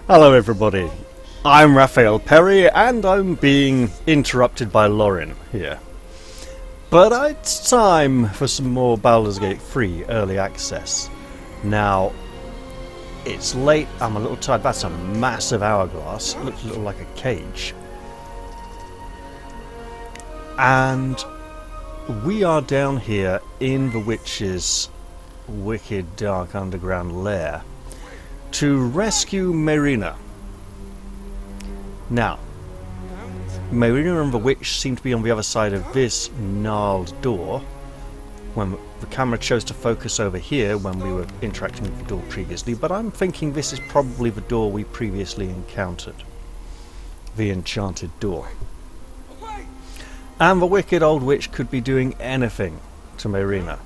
Hello everybody, I'm Raphael Perry and I'm being interrupted by Lauren here. But it's time for some more Baldur's Gate 3 early access. Now, it's late, I'm a little tired, that's a massive hourglass, it looks a little like a cage. And we are down here in the witch's wicked dark underground lair to rescue Marina. Now, Marina and the witch seem to be on the other side of this gnarled door when the camera chose to focus over here when we were interacting with the door previously, but I'm thinking this is probably the door we previously encountered. The enchanted door. And the wicked old witch could be doing anything to Marina.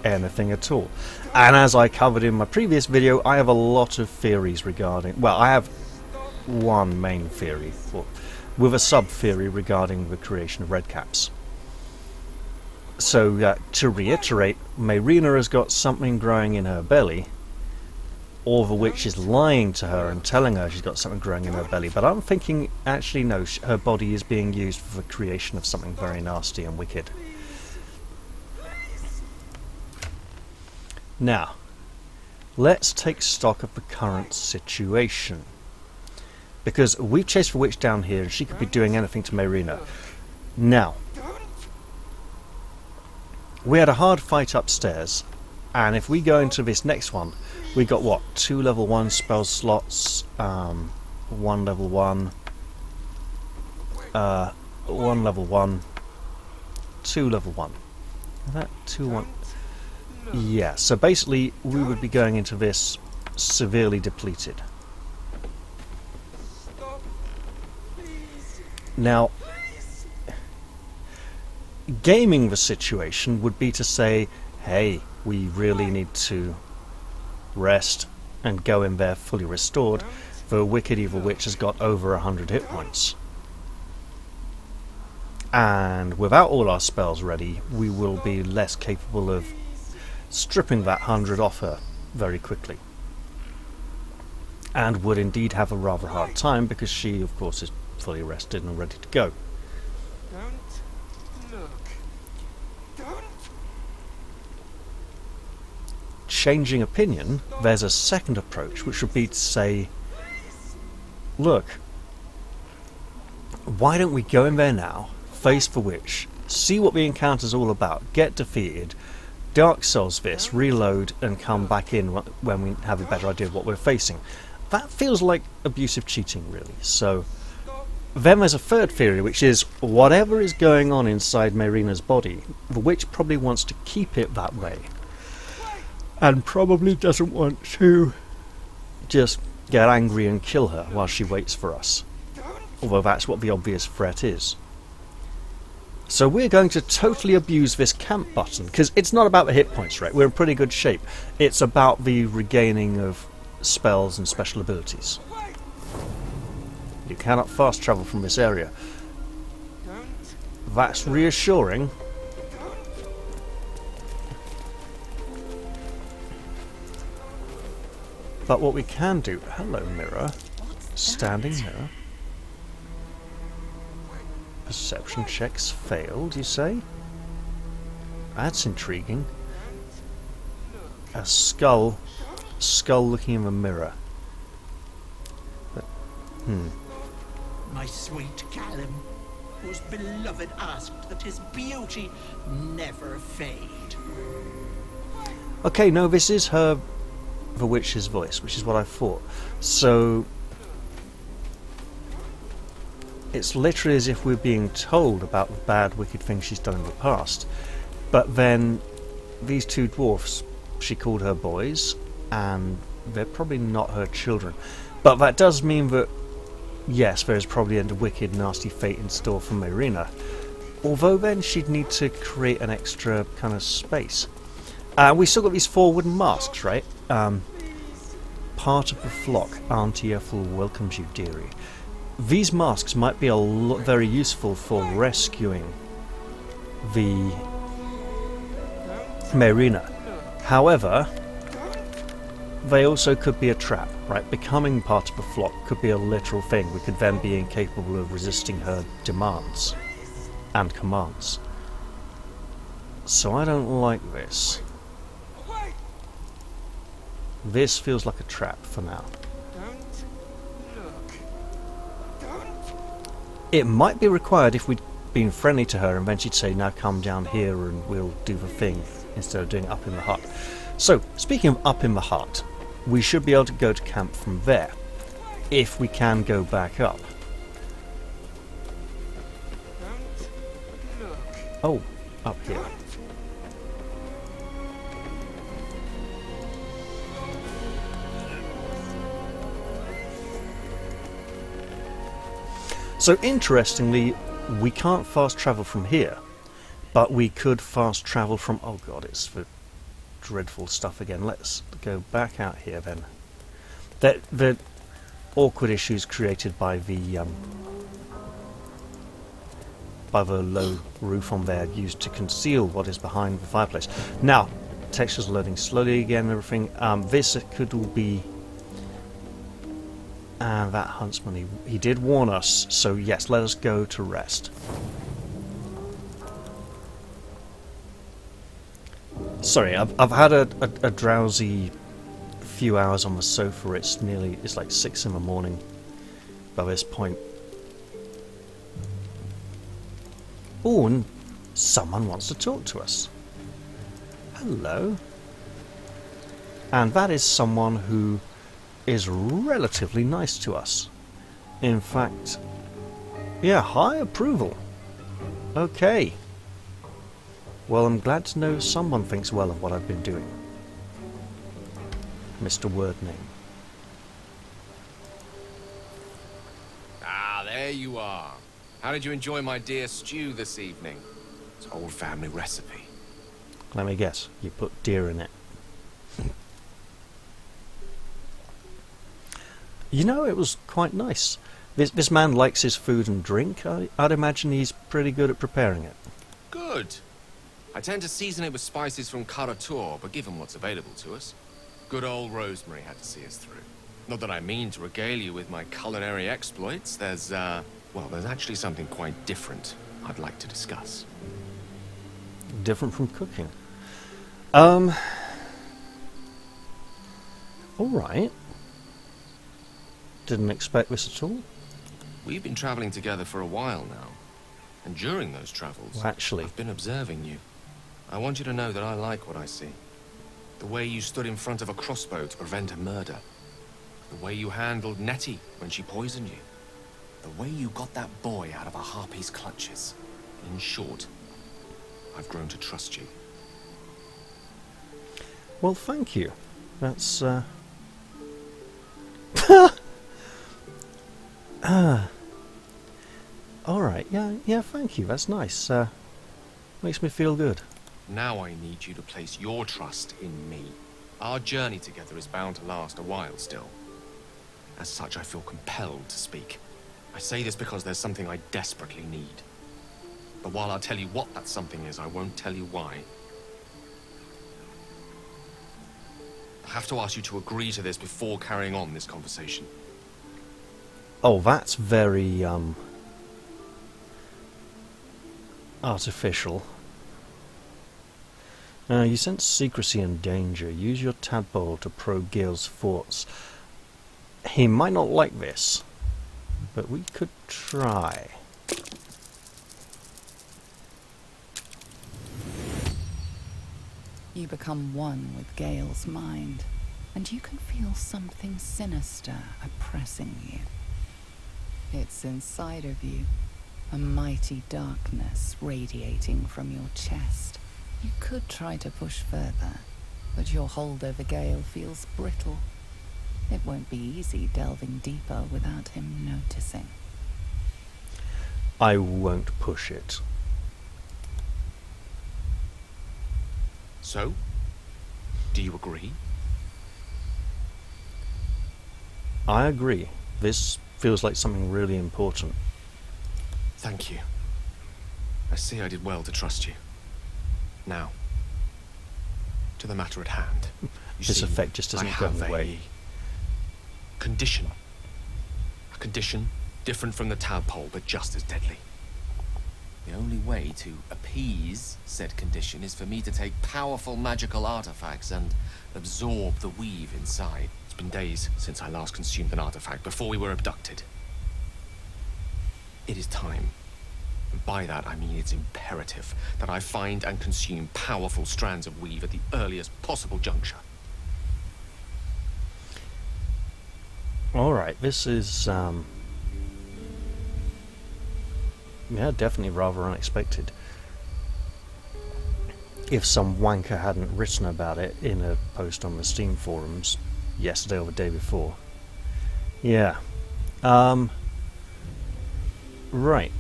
Anything at all. And as I covered in my previous video, I have a lot of theories regarding... Well, I have one main theory, with a sub-theory regarding the creation of redcaps. So, to reiterate, Marina has got something growing in her belly, or the witch is lying to her and telling her she's got something growing in her belly, but I'm thinking, actually no, her body is being used for the creation of something very nasty and wicked. Now, let's take stock of the current situation. Because we've chased the witch down here and she could be doing anything to Marina. Now, we had a hard fight upstairs, and if we go into this next one, we got what? 2 level 1 spell slots, 1 level 1, 1 level 1, 2 level 1. Is that 2 1? Yeah, so basically we would be going into this severely depleted. Now, gaming the situation would be to say, hey, we really need to rest and go in there fully restored. The wicked evil witch has got over 100 hit points. And without all our spells ready, we will be less capable of stripping that 100 off her very quickly. And would indeed have a rather hard time because she, of course, is fully rested and ready to go. Changing opinion, there's a second approach, which would be to say, look, why don't we go in there now, face the witch, see what the encounter's all about, get defeated, Dark Souls this, reload, and come back in when we have a better idea of what we're facing. That feels like abusive cheating, really. So, then there's a third theory, which is whatever is going on inside Marina's body, the witch probably wants to keep it that way. And probably doesn't want to just get angry and kill her while she waits for us. Although that's what the obvious threat is. So we're going to totally abuse this camp button, because it's not about the hit points, right? We're in pretty good shape. It's about the regaining of spells and special abilities. You cannot fast travel from this area. That's reassuring. But what we can do... Hello, mirror. Standing mirror. Perception checks failed, you say? That's intriguing. A skull. Skull looking in the mirror. But, My sweet Callum, whose beloved asked that his beauty never fade. Okay, no, this is the witch's voice, which is what I thought. So it's literally as if we're being told about the bad, wicked things she's done in the past. But then these 2 dwarfs, she called her boys, and they're probably not her children. But that does mean that, yes, there is probably a wicked, nasty fate in store for Marina. Although then she'd need to create an extra kind of space. We still got these 4 wooden masks, right? Part of the flock, Auntie Ethel welcomes you, dearie. These masks might be very useful for rescuing the Marina. However, they also could be a trap, right? Becoming part of a flock could be a literal thing. We could then be incapable of resisting her demands and commands. So I don't like this. This feels like a trap for now. It might be required if we'd been friendly to her and then she'd say, now come down here and we'll do the thing, instead of doing it up in the hut. So, speaking of up in the hut, we should be able to go to camp from there, if we can go back up. Oh, up here. So interestingly, we can't fast travel from here, but we could fast travel from... Oh god, it's the dreadful stuff again. Let's go back out here then. The awkward issues created by the low roof on there used to conceal what is behind the fireplace. Now, textures loading slowly again and everything. This could all be... And that huntsman, he did warn us, so yes, let us go to rest. Sorry, I've had a drowsy few hours on the sofa. It's like 6 in the morning by this point. Oh, and someone wants to talk to us. Hello. And that is someone who is relatively nice to us. In fact, yeah, high approval. Okay. Well, I'm glad to know someone thinks well of what I've been doing. Mr. Wordname. Ah, there you are. How did you enjoy my dear stew this evening? It's an old family recipe. Let me guess, you put deer in it. You know, it was quite nice. This man likes his food and drink. I'd imagine he's pretty good at preparing it. Good. I tend to season it with spices from Karator, but given what's available to us, good old Rosemary had to see us through. Not that I mean to regale you with my culinary exploits. There's actually something quite different I'd like to discuss. Different from cooking. All right. Didn't expect this at all. We've been traveling together for a while now, and during those travels, Well, actually, I've been observing you. I want you to know that I like what I see. The way you stood in front of a crossbow to prevent a murder. The way you handled Nettie when she poisoned you. The way you got that boy out of a harpy's clutches. In short, I've grown to trust you. well, thank you. That's Alright, yeah, thank you. That's nice. Makes me feel good. Now I need you to place your trust in me. Our journey together is bound to last a while still. As such, I feel compelled to speak. I say this because there's something I desperately need. But while I'll tell you what that something is, I won't tell you why. I have to ask you to agree to this before carrying on this conversation. Oh, that's very, artificial. You sense secrecy and danger. Use your tadpole to probe Gale's thoughts. He might not like this, but we could try. You become one with Gale's mind, and you can feel something sinister oppressing you. It's inside of you, a mighty darkness radiating from your chest. You could try to push further, but your hold over Gale feels brittle. It won't be easy delving deeper without him noticing. I won't push it. So, do you agree? I agree. This feels like something really important. Thank you. I see I did well to trust you. Now, To the matter at hand. You This see, effect just I isn't going have away. a condition. A condition different from the tadpole, but just as deadly. The only way to appease said condition is for me to take powerful magical artifacts and absorb the weave inside. It's been days since I last consumed an artifact, before we were abducted. It is time. And by that I mean it's imperative that I find and consume powerful strands of weave at the earliest possible juncture. Alright, this is, yeah, definitely rather unexpected. If some wanker hadn't written about it in a post on the Steam forums yesterday or the day before. Yeah. Right.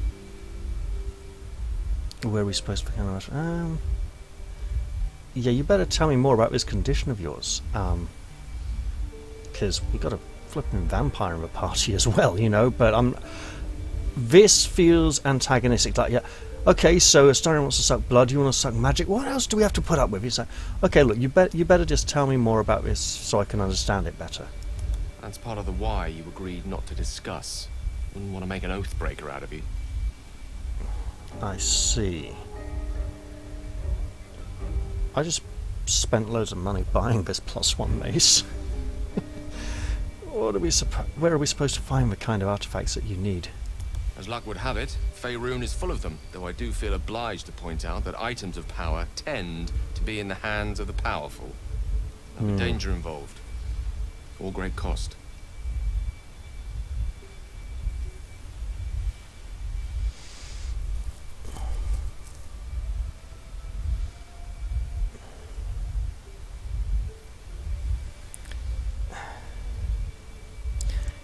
Where are we supposed to be? Yeah, you better tell me more about this condition of yours. Because we've got a flipping vampire in the party as well, you know, but this feels antagonistic. Like, yeah, okay, so Astarion wants to suck blood, you want to suck magic, what else do we have to put up with? He's like, okay, look, you better just tell me more about this so I can understand it better. That's part of the why you agreed not to discuss. Wouldn't want to make an oathbreaker out of you. I see. I just spent loads of money buying this +1 mace. Where are we supposed to find the kind of artifacts that you need? As luck would have it, Faerun is full of them, though I do feel obliged to point out that items of power tend to be in the hands of the powerful. There'll be danger involved, or great cost.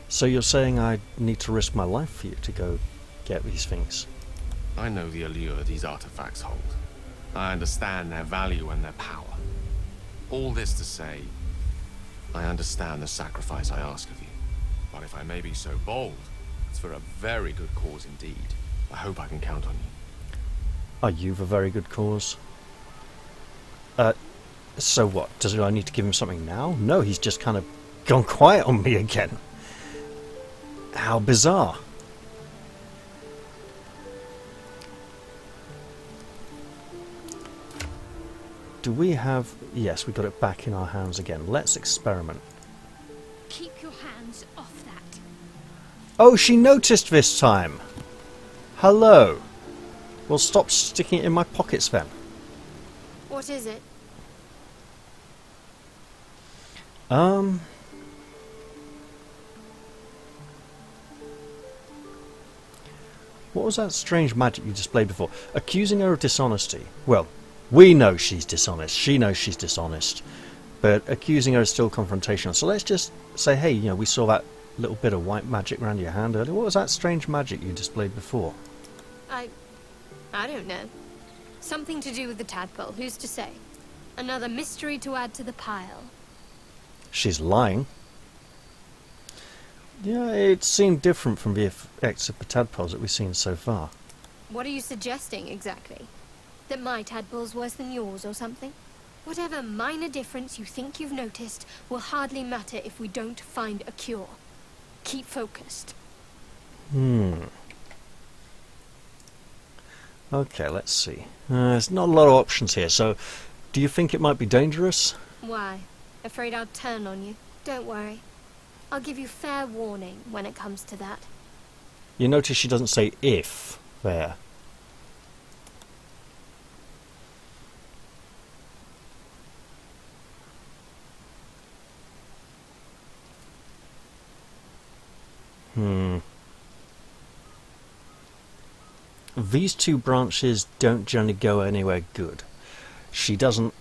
So you're saying I need to risk my life for you to go get these things? I know the allure these artifacts hold. I understand their value and their power. All this to say, I understand the sacrifice I ask of you. But if I may be so bold, it's for a very good cause indeed. I hope I can count on you. Are you the very good cause? So what? Do I need to give him something now? No, he's just kind of gone quiet on me again. How bizarre. Do we have... Yes, we got it back in our hands again. Let's experiment. Keep your hands off that. Oh, she noticed this time. Hello. Well, stop sticking it in my pockets then. What is it? What was that strange magic you displayed before? Accusing her of dishonesty. Well, we know she's dishonest. She knows she's dishonest. But accusing her is still confrontational. So let's just say, hey, you know, we saw that little bit of white magic around your hand earlier. What was that strange magic you displayed before? I don't know. Something to do with the tadpole, who's to say? Another mystery to add to the pile. She's lying. Yeah, it seemed different from the effects of the tadpoles that we've seen so far. What are you suggesting, exactly? That my tadpole's worse than yours or something? Whatever minor difference you think you've noticed will hardly matter if we don't find a cure. Keep focused. Okay, let's see. There's not a lot of options here, so do you think it might be dangerous? Why? Afraid I'll turn on you? Don't worry. I'll give you fair warning when it comes to that. You notice she doesn't say if there. These two branches don't generally go anywhere good. She doesn't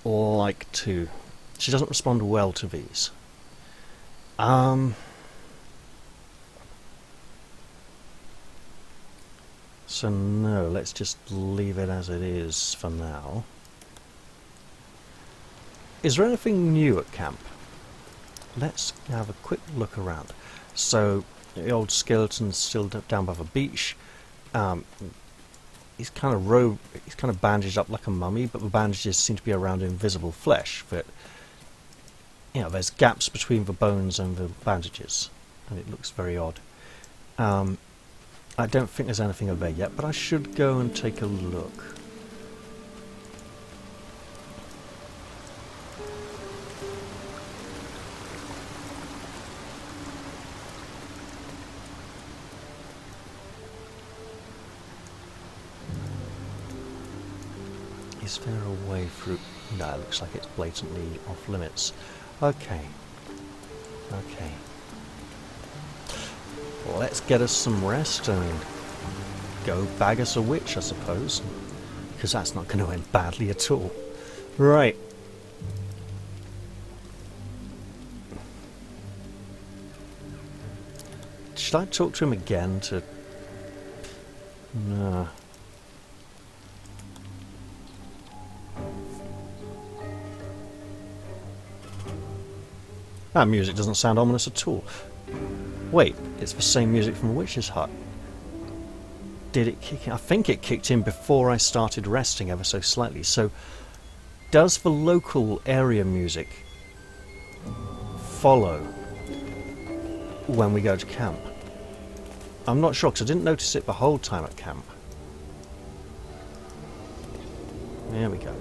like to... She doesn't respond well to these. So no, let's just leave it as it is for now. Is there anything new at camp? Let's have a quick look around. So, the old skeleton's still down by the beach. he's kind of bandaged up like a mummy, but the bandages seem to be around invisible flesh. But you know, there's gaps between the bones and the bandages, and it looks very odd. I don't think there's anything over there yet, but I should go and take a look. Is there a way through? No, it looks like it's blatantly off limits. Okay. Okay. Let's get us some rest and go bag us a witch, I suppose. Because that's not going to end badly at all. Right. Should I talk to him again to... No. That music doesn't sound ominous at all. Wait, it's the same music from the witch's hut. Did it kick in? I think it kicked in before I started resting ever so slightly. So, does the local area music follow when we go to camp? I'm not sure, because I didn't notice it the whole time at camp. There we go.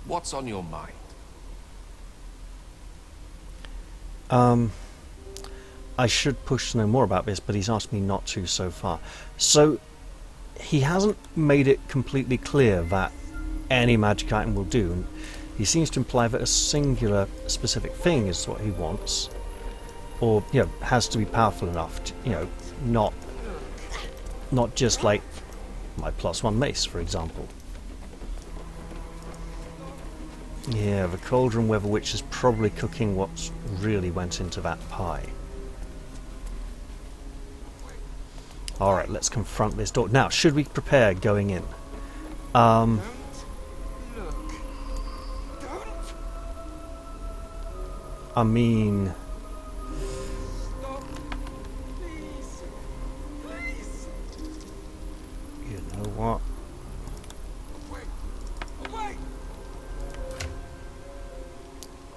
What's on your mind? I should push to know more about this, but he's asked me not to so far. So, he hasn't made it completely clear that any magic item will do. He seems to imply that a singular specific thing is what he wants, or, you know, has to be powerful enough to, you know, not just like my +1 mace, for example. Yeah, the cauldron weather witch is probably cooking what really went into that pie. Alright, let's confront this door. Now, should we prepare going in? I mean... You know what?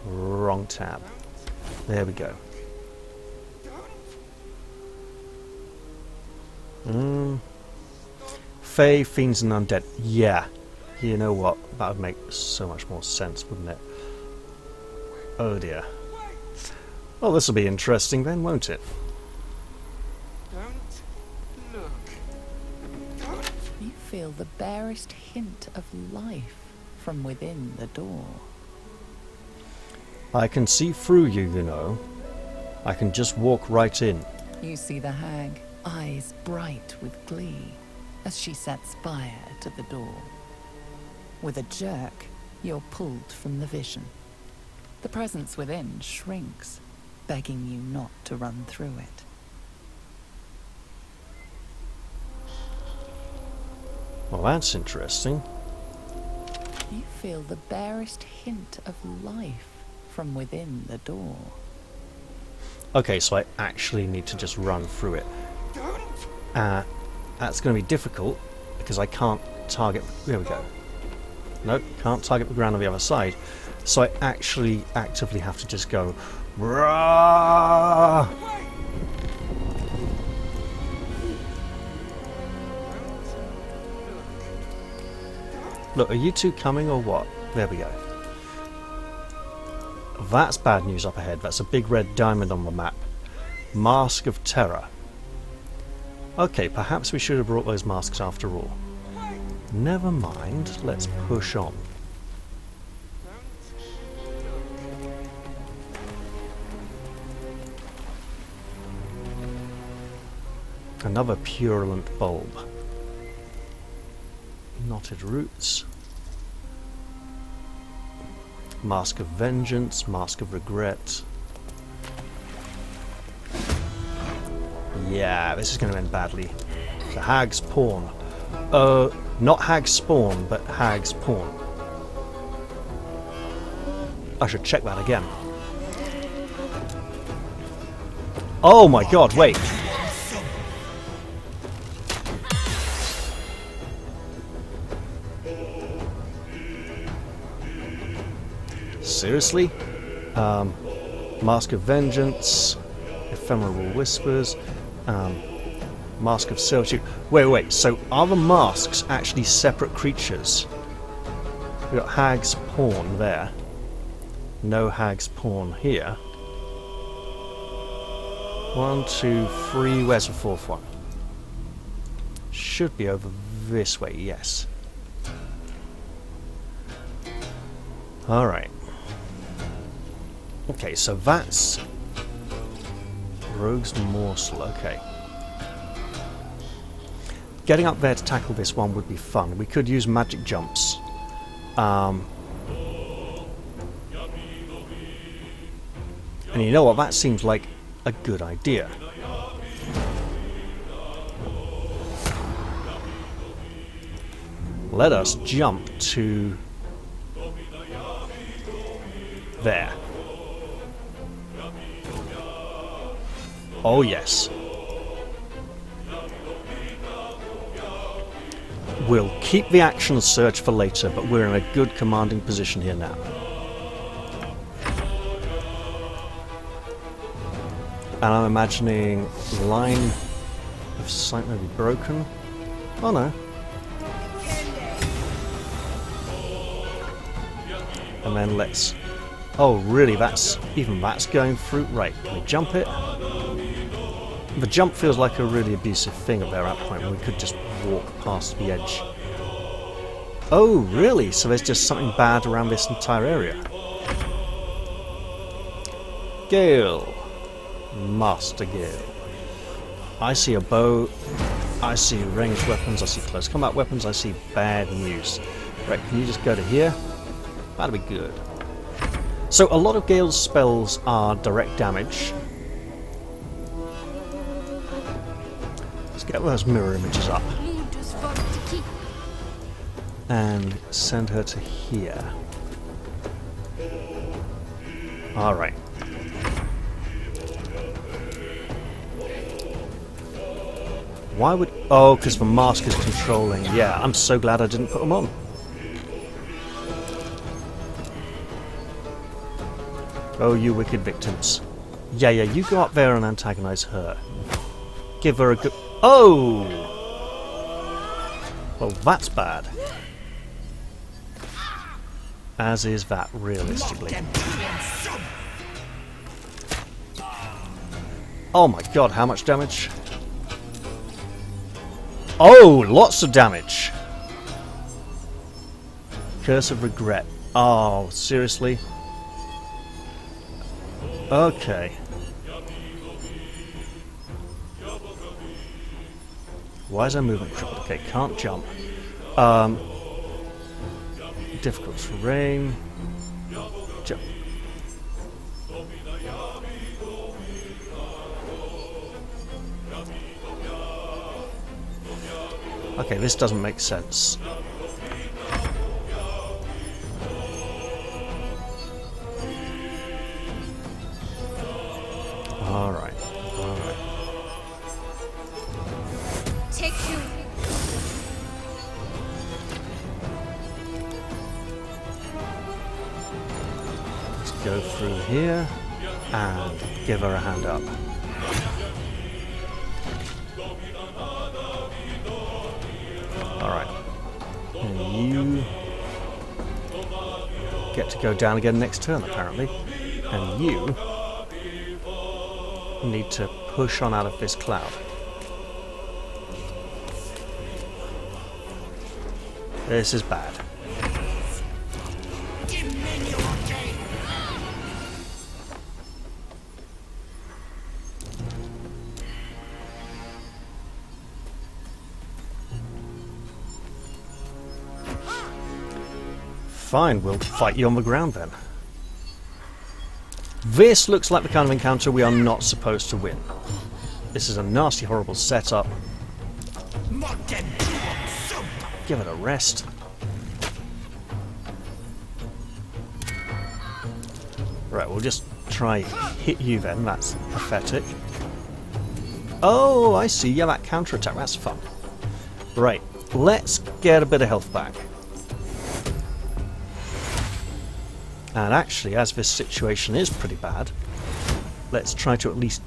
Wrong tab. There we go. Fae, fiends and undead. Yeah. You know what? That would make so much more sense, wouldn't it? Oh dear. Well, this will be interesting then, won't it? You feel the barest hint of life from within the door. I can see through you, you know. I can just walk right in. You see the hag, eyes bright with glee, as she sets fire to the door. With a jerk, you're pulled from the vision. The presence within shrinks, begging you not to run through it. Well, that's interesting. You feel the barest hint of life from within the door. Okay, so I actually need to just run through it. That's going to be difficult because I can't target... There we go. Nope, can't target the ground on the other side. So I actually actively have to just go... Rah! Look, are you two coming or what? There we go. That's bad news up ahead. That's a big red diamond on the map. Mask of Terror. Okay, perhaps we should have brought those masks after all. Never mind, let's push on. Another purulent bulb. Knotted roots. Mask of Vengeance, Mask of Regret. Yeah, this is going to end badly. The Hag's Pawn. Not Hag's Spawn, but Hag's Pawn. I should check that again. Oh my god, wait. Seriously? Mask of Vengeance, Ephemeral Whispers, Mask of Servitude. Wait, so are the masks actually separate creatures? We've got Hag's Pawn there. No Hag's Pawn here. 1, 2, 3, where's the fourth one? Should be over this way, yes. Alright. Okay, so that's Rogue's Morsel, okay. Getting up there to tackle this one would be fun. We could use magic jumps. And you know what, that seems like a good idea. Let us jump to there. Oh yes. We'll keep the action search for later, but we're in a good commanding position here now. And I'm imagining line of sight may be broken. Oh no. And then let's... Oh really, that's going through? Right, can we jump it? The jump feels like a really abusive thing at that point when we could just walk past the edge. Oh really? So there's just something bad around this entire area. Gale. Master Gale. I see a bow, I see ranged weapons, I see close combat weapons, I see bad news. Right, can you just go to here? That'd be good. So a lot of Gale's spells are direct damage. Let's get those mirror images up. And send her to here. Alright. Why would... Oh, because the mask is controlling. Yeah, I'm so glad I didn't put them on. Oh, you wicked victims. Yeah, you go up there and antagonize her. Give her a good... Oh! Well, that's bad. As is that, realistically. Oh my god, how much damage? Oh, lots of damage! Curse of Regret. Oh, seriously? Okay. Why is our movement crippled? Okay, can't jump. Difficult terrain. Jump. Okay, this doesn't make sense. Alright. Take two. Let's go through here and give her a hand up. Alright. And you get to go down again next turn, apparently. And you need to push on out of this cloud. This is bad. Fine, we'll fight you on the ground then. This looks like the kind of encounter we are not supposed to win. This is a nasty, horrible setup. Give it a rest. Right, we'll just try hit you then, that's pathetic. Oh, I see, yeah, that counterattack, that's fun. Right, let's get a bit of health back. And actually, as this situation is pretty bad, let's try to at least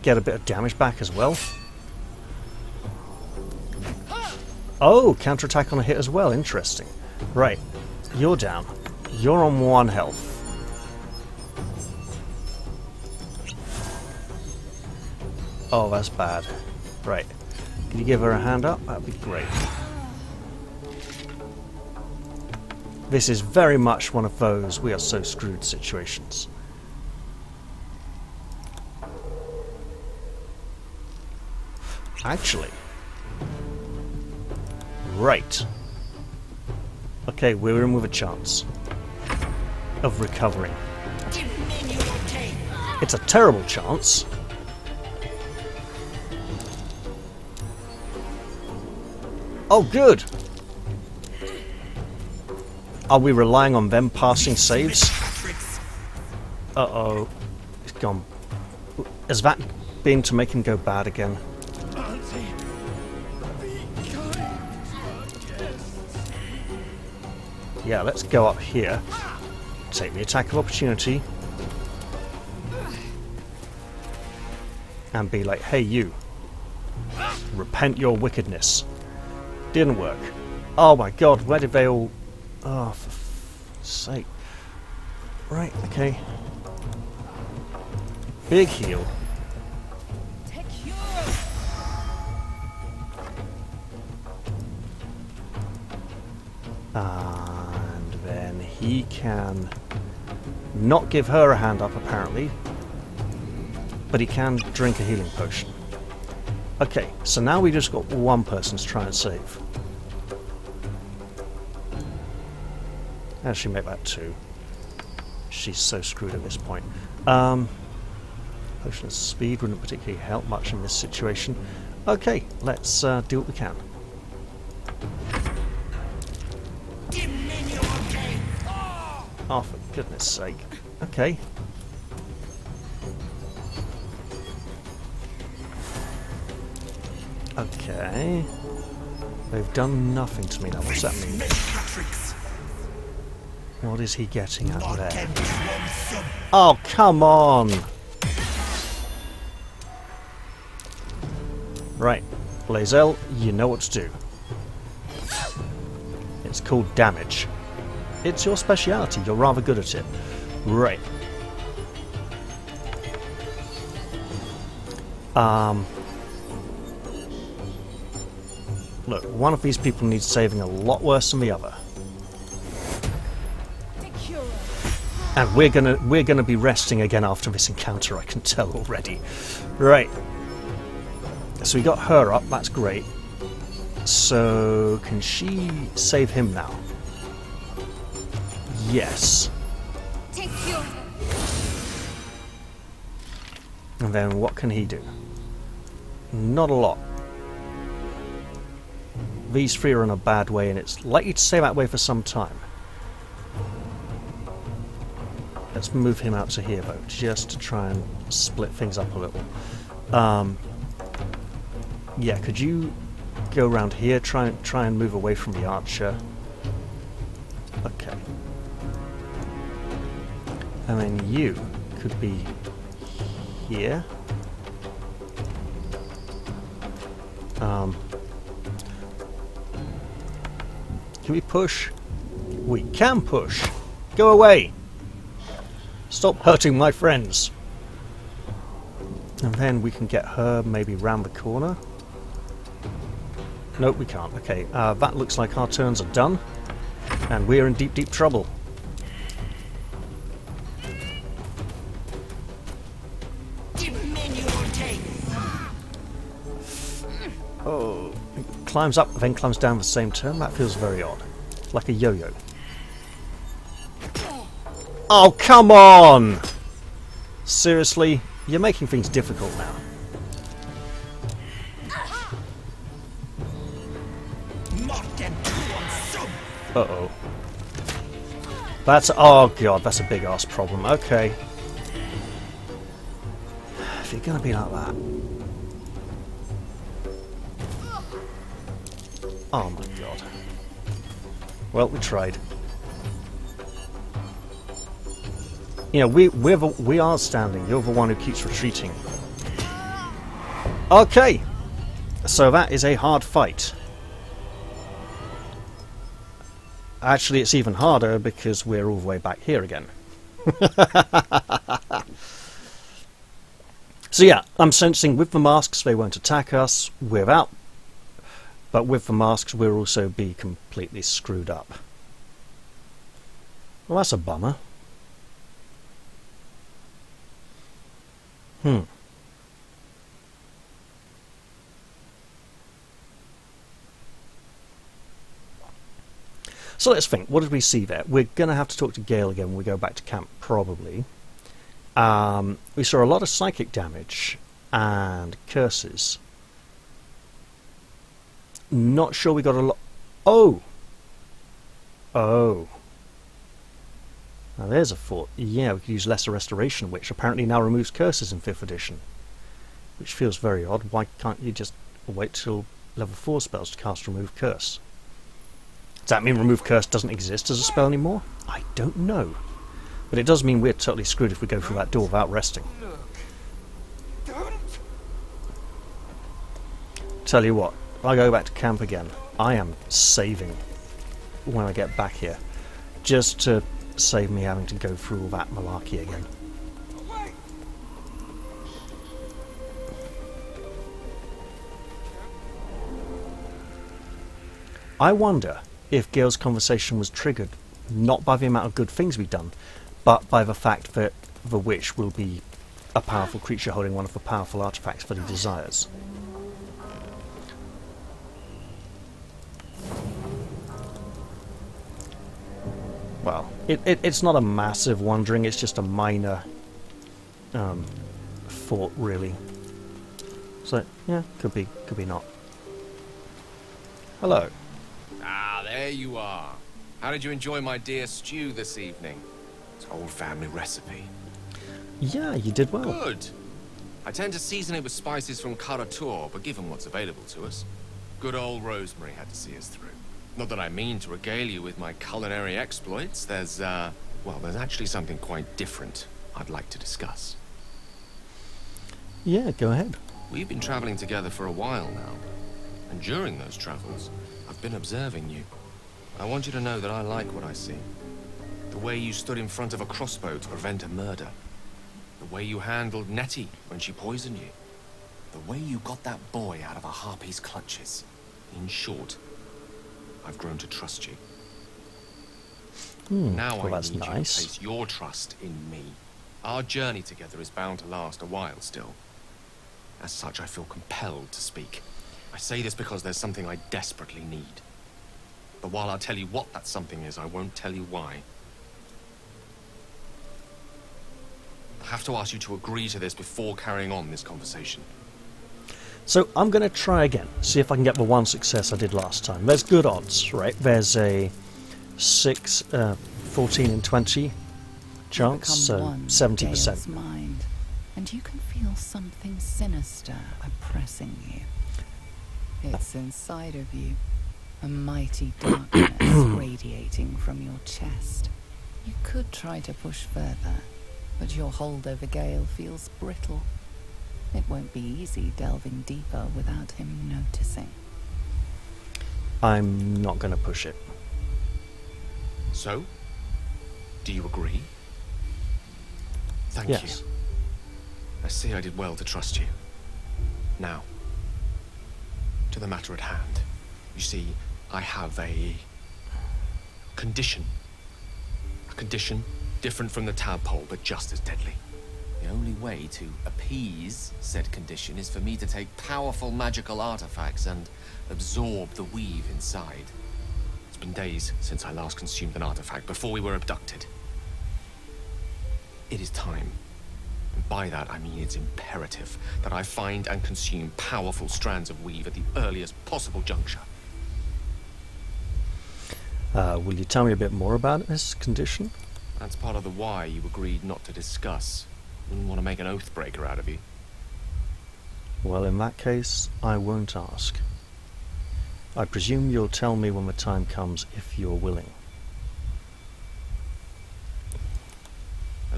get a bit of damage back as well. Oh, counterattack on a hit as well. Interesting. Right, you're down. You're on 1 health. Oh, that's bad. Right. Can you give her a hand up? That'd be great. This is very much one of those we are so screwed situations. Actually. Right. Okay, we're in with a chance of recovering. It's a terrible chance. Oh, good! Are we relying on them passing saves? Uh-oh. It's gone. Has that been to make him go bad again? Yeah, let's go up here. Take the attack of opportunity. And be like, hey you. Repent your wickedness. Didn't work. Oh my god, where did they all... Oh, for f***'s sake. Right, okay. Big heal. And then he can not give her a hand up, apparently. But he can drink a healing potion. Okay, so now we just got one person to try and save. Actually, make that 2. She's so screwed at this point. Potion of speed wouldn't particularly help much in this situation. Okay, let's do what we can. Oh, for goodness sake. Okay. Okay. They've done nothing to me now. What's that mean? What is he getting at there? Oh, come on! Right. Blazel, you know what to do. It's called damage. It's your speciality. You're rather good at it. Right. Look, one of these people needs saving a lot worse than the other. And we're gonna be resting again after this encounter, I can tell already. Right. So we got her up, that's great. So can she save him now? Yes. And then what can he do? Not a lot. These 3 are in a bad way, and it's likely to stay that way for some time. Let's move him out to here, though, just to try and split things up a little. Yeah, could you go around here, try and move away from the archer? Okay. And then you could be here. Can we push? We can push! Go away! Stop hurting my friends! And then we can get her maybe round the corner. Nope, we can't. Okay, that looks like our turns are done. And we're in deep, deep trouble. Oh, it climbs up, then climbs down the same turn. That feels very odd. Like a yo-yo. Oh, come on! Seriously? You're making things difficult now. Uh-oh. That's... Oh, God, that's a big-ass problem. Okay. If you're gonna be like that... Oh, my God. Well, we tried. You know, we are standing. You're the one who keeps retreating. Okay, so that is a hard fight. Actually, it's even harder because we're all the way back here again. So yeah, I'm sensing with the masks they won't attack us. Without, but with the masks we'll also be completely screwed up. Well, that's a bummer. So let's think, what did we see there? We're going to have to talk to Gale again when we go back to camp, probably. We saw a lot of psychic damage and curses. Not sure we got a lot... Oh! Oh. Now there's a thought. Yeah, we could use Lesser Restoration, which apparently now removes curses in 5th edition. Which feels very odd. Why can't you just wait till level 4 spells to cast Remove Curse? Does that mean Remove Curse doesn't exist as a spell anymore? I don't know. But it does mean we're totally screwed if we go through that door without resting. Tell you what, if I go back to camp again, I am saving when I get back here. Just to save me having to go through all that malarkey again. I wonder if Gale's conversation was triggered not by the amount of good things we've done, but by the fact that the witch will be a powerful creature holding one of the powerful artifacts that he desires. Well, it's not a massive wandering, it's just a minor thought, really. So, yeah, could be not. Hello. Ah, there you are. How did you enjoy my dear stew this evening? It's an old family recipe. Yeah, you did well. Good. I tend to season it with spices from Karator, but given what's available to us, good old rosemary had to see us through. Not that I mean to regale you with my culinary exploits. There's actually something quite different I'd like to discuss. Yeah, go ahead. We've been traveling together for a while now, and during those travels, I've been observing you. I want you to know that I like what I see. The way you stood in front of a crossbow to prevent a murder. The way you handled Nettie when she poisoned you. The way you got that boy out of a harpy's clutches. In short, I've grown to trust you. Now well, I that's need you to nice. place your trust in me. Our journey together is bound to last a while still. As such, I feel compelled to speak. I say this because there's something I desperately need. But while I'll tell you what that something is, I won't tell you why. I have to ask you to agree to this before carrying on this conversation. So I'm going to try again, see if I can get the one success I did last time. There's good odds, right? There's a 6, 14 and 20 chance, so 70%. Mind, and you can feel something sinister oppressing you. It's inside of you, a mighty darkness radiating from your chest. You could try to push further, but your hold over Gale feels brittle. It won't be easy delving deeper without him noticing. I'm not going to push it. So, do you agree? Thank Yes. you. I see I did well to trust you. Now, to the matter at hand. You see, I have a condition. A condition different from the tadpole, but just as deadly. The only way to appease said condition is for me to take powerful magical artifacts and absorb the weave inside. It's been days since I last consumed an artifact, before we were abducted. It is time. And by that I mean it's imperative that I find and consume powerful strands of weave at the earliest possible juncture. Will you tell me a bit more about this condition? That's part of the why you agreed not to discuss. Wouldn't want to make an oath-breaker out of you. Well, in that case, I won't ask. I presume you'll tell me when the time comes if you're willing.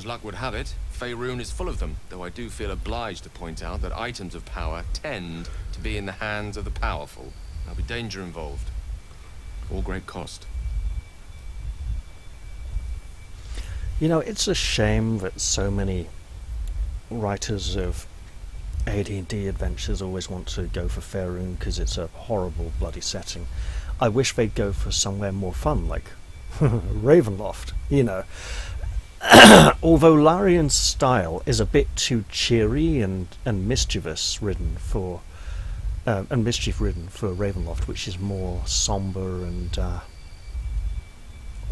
As luck would have it, Faerun is full of them, though I do feel obliged to point out that items of power tend to be in the hands of the powerful. There'll be danger involved, or great cost. You know, it's a shame that so many writers of AD&D adventures always want to go for Faerun because it's a horrible bloody setting. I wish they'd go for somewhere more fun, like Ravenloft, you know. Although Larian's style is a bit too cheery and mischievous ridden for mischief ridden for Ravenloft, which is more somber and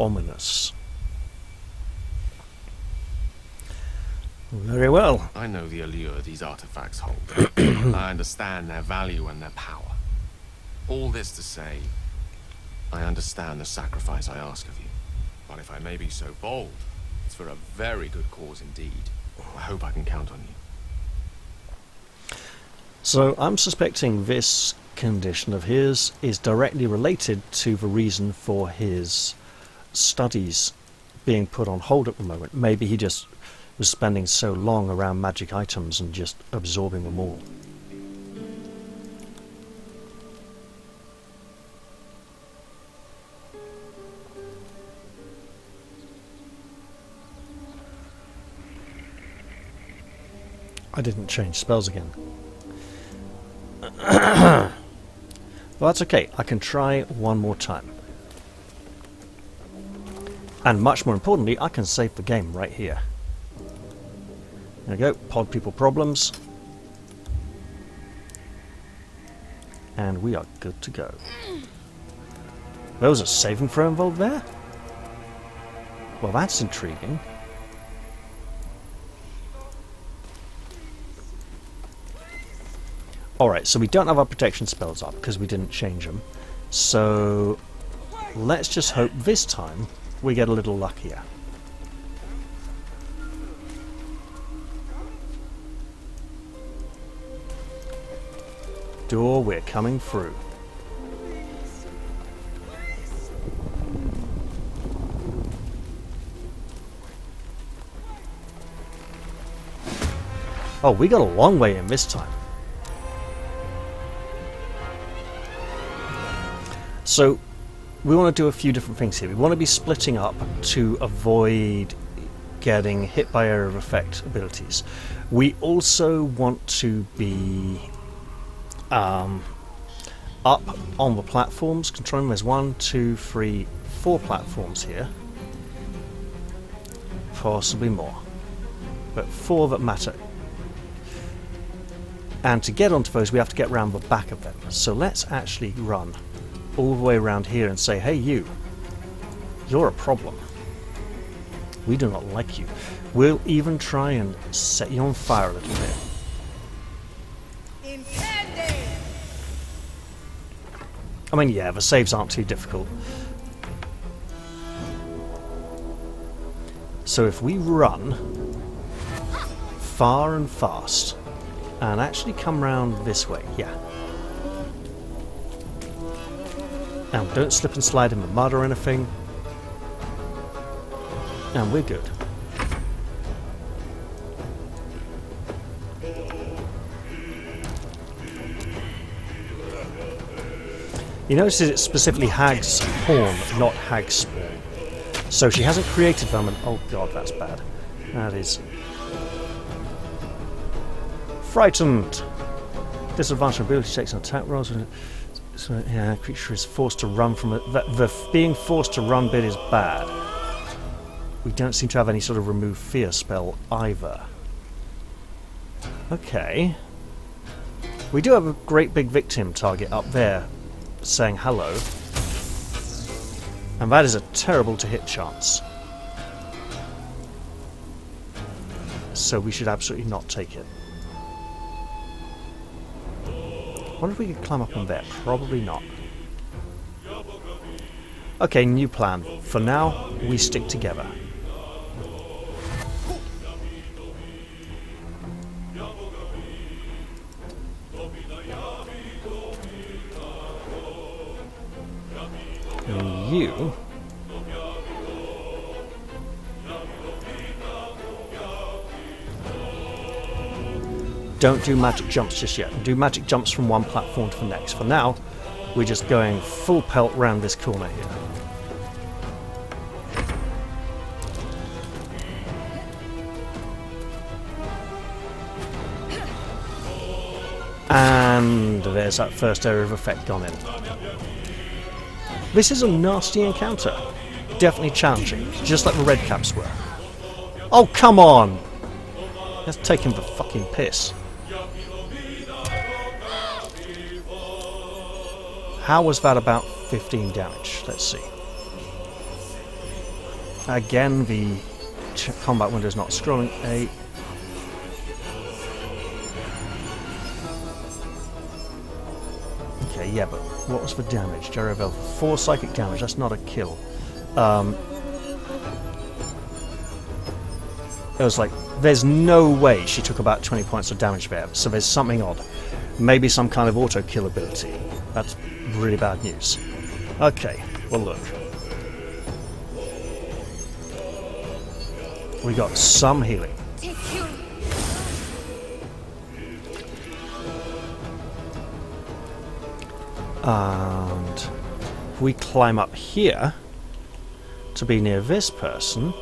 ominous. Very well. I know the allure these artifacts hold. I understand their value and their power. All this to say, I understand the sacrifice I ask of you. But if I may be so bold, it's for a very good cause indeed. I hope I can count on you. So I'm suspecting this condition of his is directly related to the reason for his studies being put on hold at the moment. Maybe he just was spending so long around magic items and just absorbing them all. I didn't change spells again. Well, that's okay. I can try one more time. And much more importantly, I can save the game right here. There we go. Pod people problems. And we are good to go. There was a saving throw involved there? Well, that's intriguing. Alright, so we don't have our protection spells up because we didn't change them. So let's just hope this time we get a little luckier. Door, we're coming through. Oh, we got a long way in this time. So, we want to do a few different things here. We want to be splitting up to avoid getting hit by area of effect abilities. We also want to be up on the platforms, controlling. There's 1, 2, 3, 4 platforms here. Possibly more. But 4 that matter. And to get onto those, we have to get around the back of them. So let's actually run all the way around here and say, hey you, you're a problem. We do not like you. We'll even try and set you on fire a little bit. I mean, yeah, the saves aren't too difficult. So if we run far and fast and actually come round this way, yeah. And don't slip and slide in the mud or anything. And we're good. You notice it's specifically Hag's horn, not Hag's spawn. So she hasn't created them and... oh god, that's bad. That is... frightened! Disadvantage ability takes an attack rolls. So, yeah, creature is forced to run from it. The being forced to run bit is bad. We don't seem to have any sort of remove fear spell either. Okay. We do have a great big victim target up there saying hello. And that is a terrible to hit chance. So we should absolutely not take it. I wonder if we could climb up on there. Probably not. Okay, new plan. For now, we stick together. And you don't do magic jumps just yet. Do magic jumps from one platform to the next. For now, we're just going full pelt round this corner here. And there's that first area of effect gone in. This is a nasty encounter. Definitely challenging, just like the red caps were. Oh, come on! Let's take him the fucking piss. How was that about 15 damage? Let's see. Again, the combat window is not scrolling. Okay, yeah, but what was the damage? Jaravel, 4 psychic damage. That's not a kill. It was like, there's no way she took about 20 points of damage there, so there's something odd. Maybe some kind of auto-kill ability. That's really bad news. Okay, well look. We got some healing. And if we climb up here to be near this person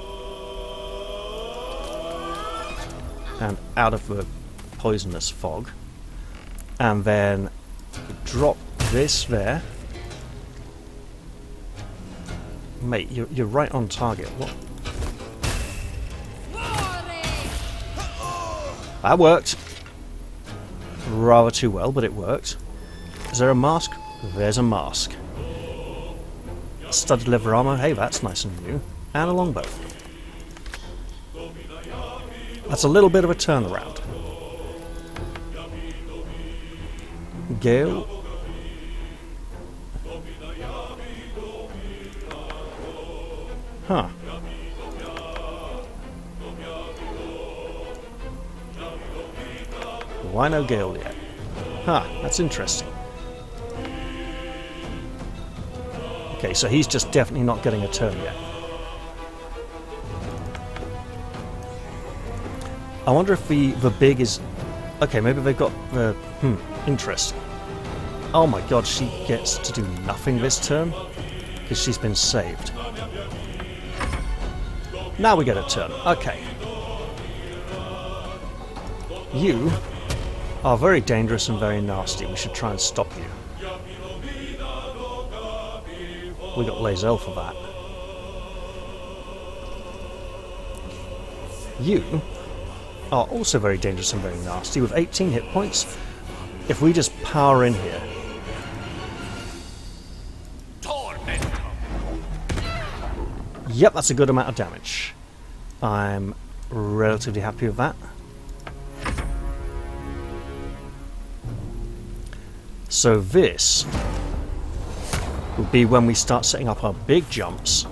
and out of the poisonous fog, and then drop this there. Mate, you're right on target. What? That worked. Rather too well, but it worked. Is there a mask? There's a mask. Studded leather armor. Hey, that's nice and new. And a longbow. That's a little bit of a turnaround. Gale. Huh. Why no Gale yet? Huh, that's interesting. Okay, so he's just definitely not getting a turn yet. I wonder if the big is... Okay, maybe they've got the... interesting. Oh my god, she gets to do nothing this turn? Because she's been saved. Now we get a turn. Okay. You are very dangerous and very nasty. We should try and stop you. We got Lazel for that. You are also very dangerous and very nasty with 18 hit points. If we just power in here. Yep, that's a good amount of damage. I'm relatively happy with that. So this will be when we start setting up our big jumps.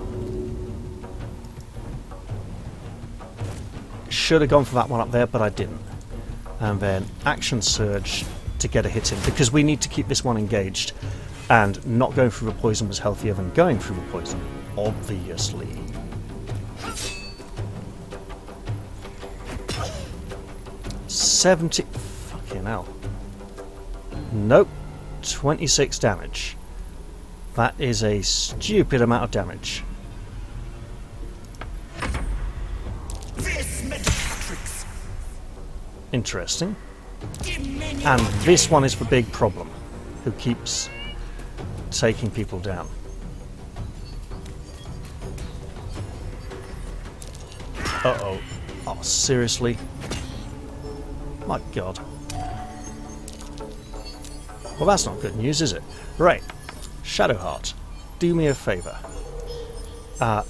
Should have gone for that one up there, but I didn't. And then action surge to get a hit in, because we need to keep this one engaged, and not going through the poison was healthier than going through the poison, obviously. Fucking hell. Nope. 26 damage. That is a stupid amount of damage. Interesting. And this one is the big problem, who keeps taking people down. Uh-oh. Oh, seriously? My god. Well, that's not good news, is it? Right. Shadowheart, do me a favour.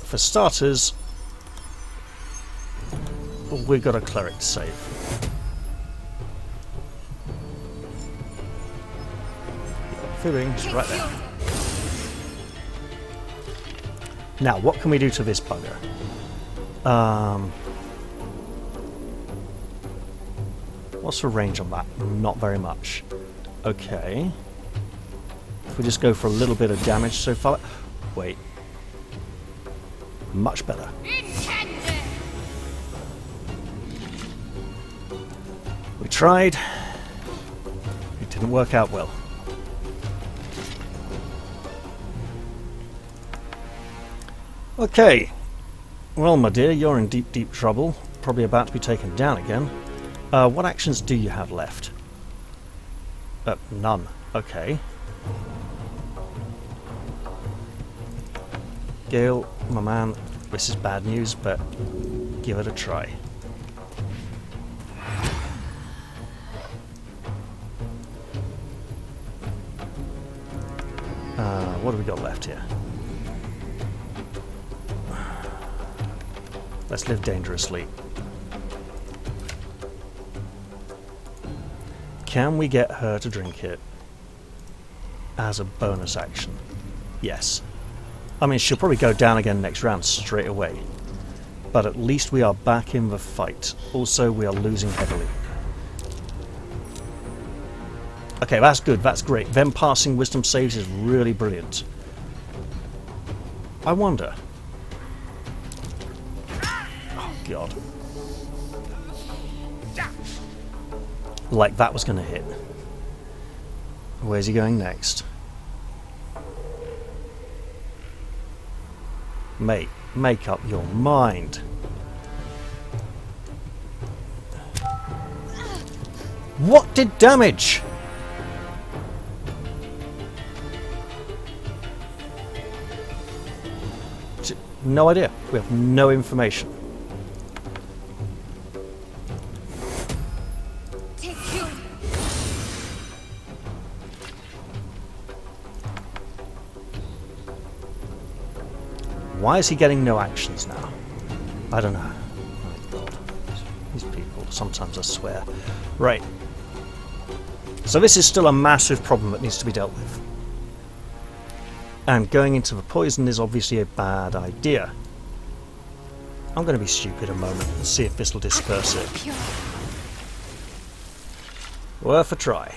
For starters, we've got a cleric to save. Feeling right there. Now, what can we do to this bugger? What's the range on that? Not very much. Okay. If we just go for a little bit of damage so far... Wait. Much better. We tried. It didn't work out well. Okay. Well, my dear, you're in deep, deep trouble. Probably about to be taken down again. What actions do you have left? None. Okay. Gale, my man, this is bad news, but give it a try. What have we got left here? Let's live dangerously. Can we get her to drink it as a bonus action? Yes. I mean, she'll probably go down again next round straight away. But at least we are back in the fight. Also, we are losing heavily. Okay, that's good. That's great. Them passing wisdom saves is really brilliant. I wonder... Oh, God. Like that was going to hit. Where's he going next? Mate, make up your mind. What did damage? No idea. We have no information. Why is he getting no actions now? I don't know. Oh God. These people, sometimes I swear. Right. So this is still a massive problem that needs to be dealt with. And going into the poison is obviously a bad idea. I'm going to be stupid a moment and see if this will disperse it. Worth a try.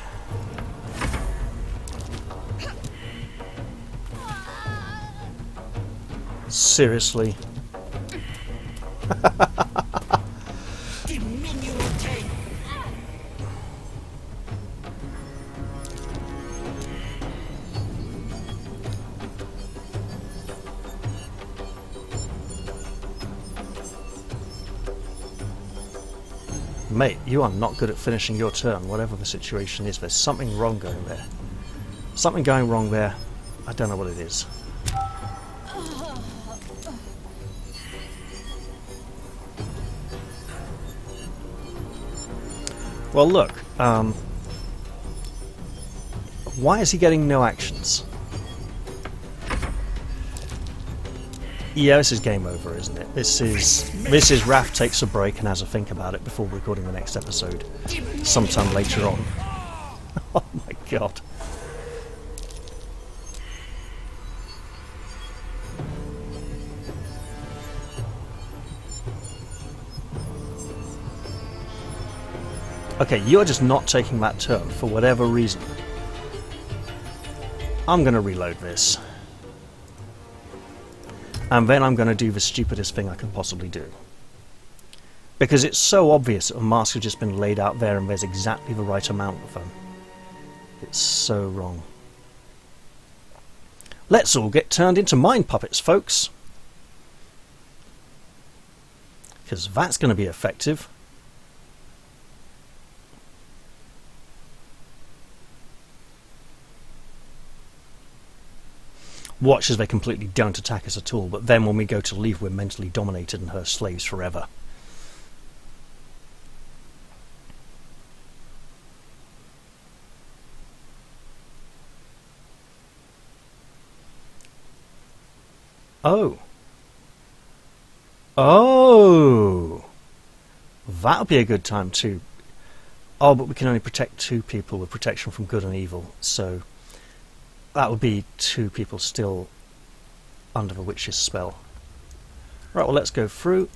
Seriously? Mate, you are not good at finishing your turn, whatever the situation is. There's something wrong going there. Something going wrong there. I don't know what it is. Well, look, why is he getting no actions? Yeah, this is game over, isn't it? This is Raph takes a break and has a think about it before recording the next episode, sometime later on. Oh my God. Okay, you're just not taking that turn for whatever reason. I'm going to reload this. And then I'm going to do the stupidest thing I can possibly do. Because it's so obvious that a mask has just been laid out there and there's exactly the right amount of them. It's so wrong. Let's all get turned into mind puppets, folks. Because that's going to be effective. Watch as they completely don't attack us at all, but then when we go to leave, we're mentally dominated and her slaves forever. Oh. Oh! That would be a good time too. Oh, but we can only protect 2 people with protection from good and evil, so... that would be 2 people still under the witch's spell. Right, well, let's go through.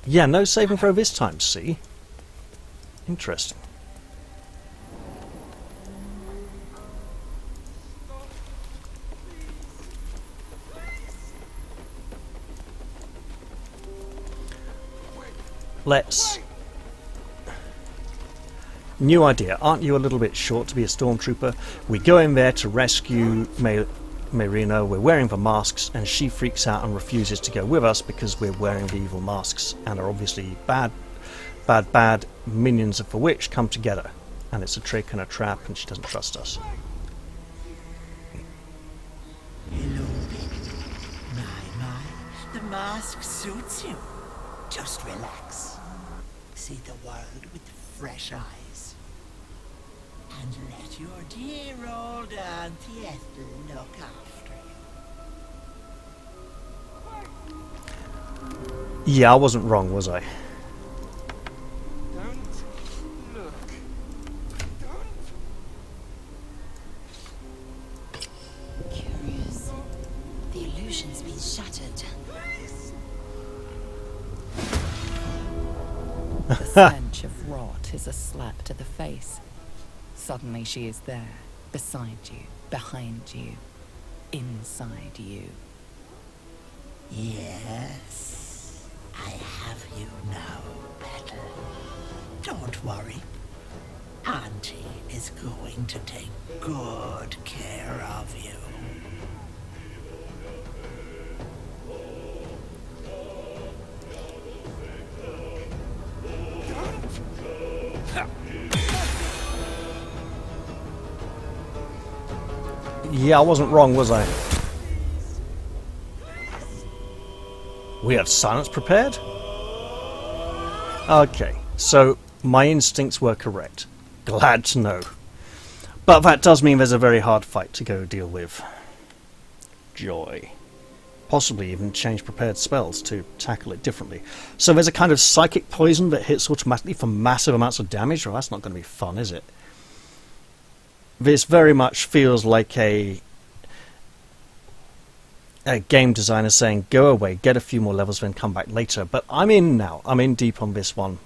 Yeah, no saving throw this time, see? Interesting. Let's... new idea. Aren't you a little bit short to be a stormtrooper? We go in there to rescue Marina. We're wearing the masks, and she freaks out and refuses to go with us because we're wearing the evil masks and are obviously bad minions of the witch come together. And it's a trick and a trap, and she doesn't trust us. Hello, baby. My, the mask suits you. Just relax. See the world with fresh eyes. And let your dear old Auntie Ethel look after you. Yeah, I wasn't wrong, was I? Curious. The illusion's been shattered. The stench of rot is a slap to the face. Suddenly she is there, beside you, behind you, inside you. Yes, I have you now, Petal. Don't worry. Auntie is going to take good care of you. Yeah, I wasn't wrong, was I? We have silence prepared? Okay, so my instincts were correct. Glad to know. But that does mean there's a very hard fight to go deal with. Joy. Possibly even change prepared spells to tackle it differently. So there's a kind of psychic poison that hits automatically for massive amounts of damage? Well, that's not going to be fun, is it? This very much feels like a game designer saying, go away, get a few more levels, then come back later. But I'm in now. I'm in deep on this one.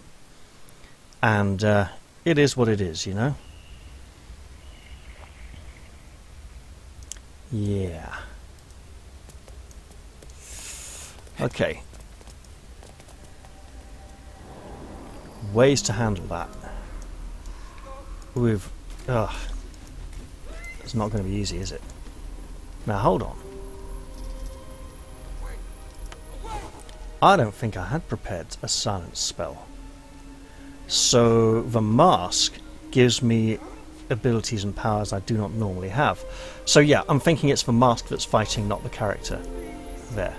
And it is what it is, you know? Yeah. Okay. Ways to handle that. With... it's not going to be easy, is it? Now, hold on. I don't think I had prepared a silence spell. So the mask gives me abilities and powers I do not normally have. So yeah, I'm thinking it's the mask that's fighting, not the character. There.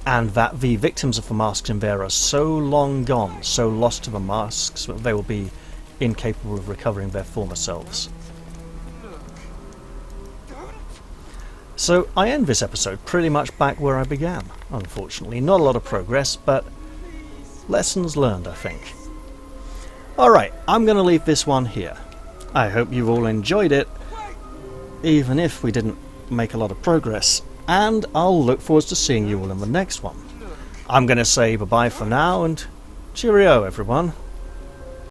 And that the victims of the masks in there are so long gone, so lost to the masks, that they will be incapable of recovering their former selves. So I end this episode pretty much back where I began, unfortunately. Not a lot of progress, but lessons learned, I think. Alright, I'm going to leave this one here. I hope you've all enjoyed it, even if we didn't make a lot of progress, and I'll look forward to seeing you all in the next one. I'm going to say bye-bye for now, and cheerio, everyone.